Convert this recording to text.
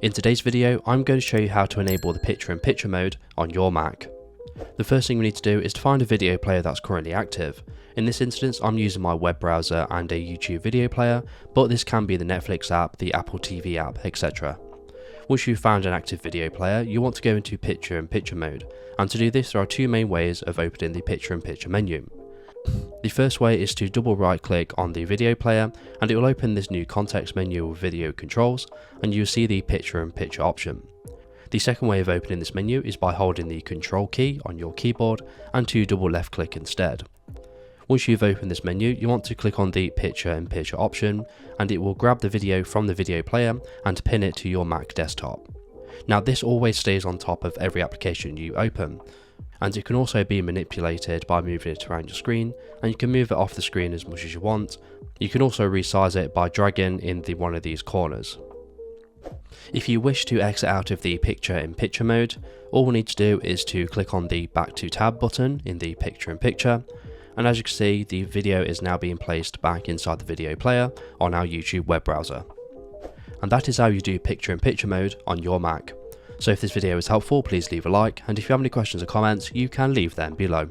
In today's video, I'm going to show you how to enable the picture-in-picture mode on your Mac. The first thing we need to do is to find a video player that's currently active. In this instance, I'm using my web browser and a YouTube video player, but this can be the Netflix app, the Apple TV app, etc. Once you've found an active video player, you want to go into picture-in-picture mode, and to do this there are two main ways of opening the picture-in-picture menu. The first way is to double right click on the video player and it will open this new context menu with video controls, and you'll see the picture-in-picture option. The second way of opening this menu is by holding the control key on your keyboard and to double left click instead. Once you've opened this menu, you want to click on the picture-in-picture option and it will grab the video from the video player and pin it to your Mac desktop. Now this always stays on top of every application you open, and it can also be manipulated by moving it around your screen, and you can move it off the screen as much as you want. You can also resize it by dragging in one of these corners. If you wish to exit out of the picture-in-picture mode, all we need to do is to click on the back to tab button in the picture-in-picture, and as you can see, the video is now being placed back inside the video player on our YouTube web browser. And that is how you do picture-in-picture mode on your Mac. So if this video was helpful, please leave a like, and if you have any questions or comments, you can leave them below.